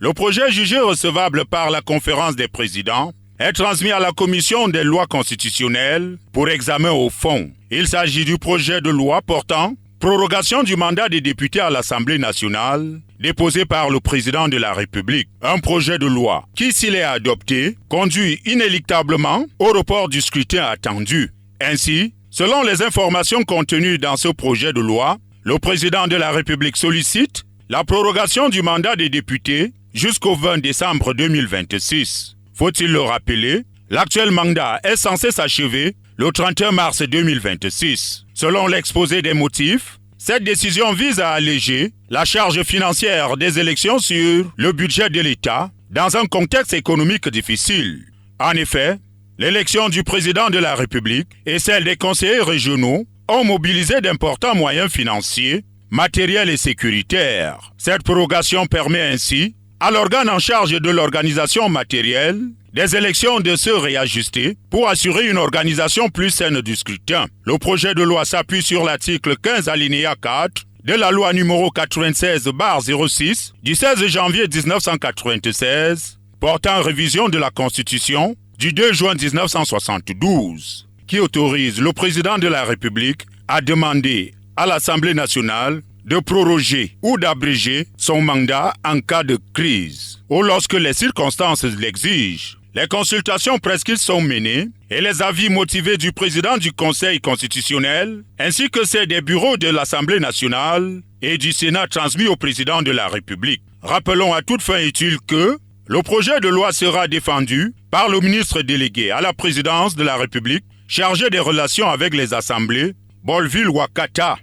Le projet jugé recevable par la conférence des présidents est transmis à la commission des lois constitutionnelles pour examen au fond. Il s'agit du projet de loi portant prorogation du mandat des députés à l'Assemblée nationale, déposé par le président de la République. Un projet de loi qui, s'il est adopté, conduit inéluctablement au report du scrutin attendu. Ainsi, selon les informations contenues dans ce projet de loi, le président de la République sollicite la prorogation du mandat des députés jusqu'au 20 décembre 2026. Faut-il le rappeler, l'actuel mandat est censé s'achever le 31 mars 2026. Selon l'exposé des motifs, cette décision vise à alléger la charge financière des élections sur le budget de l'État dans un contexte économique difficile. En effet, l'élection du président de la République et celle des conseillers régionaux ont mobilisé d'importants moyens financiers, matériels et sécuritaires. Cette prorogation permet ainsi à l'organe en charge de l'organisation matérielle des élections de se réajuster pour assurer une organisation plus saine du scrutin. Le projet de loi s'appuie sur l'article 15 alinéa 4 de la loi numéro 96/06 du 16 janvier 1996 portant révision de la Constitution du 2 juin 1972 qui autorise le président de la République à demander à l'Assemblée nationale de proroger ou d'abréger son mandat en cas de crise ou lorsque les circonstances l'exigent. Les consultations prescrites sont menées et les avis motivés du président du Conseil constitutionnel ainsi que ceux des bureaux de l'Assemblée nationale et du Sénat transmis au président de la République. Rappelons à toute fin utile que le projet de loi sera défendu par le ministre délégué à la présidence de la République chargé des relations avec les assemblées, Bolville Wakata.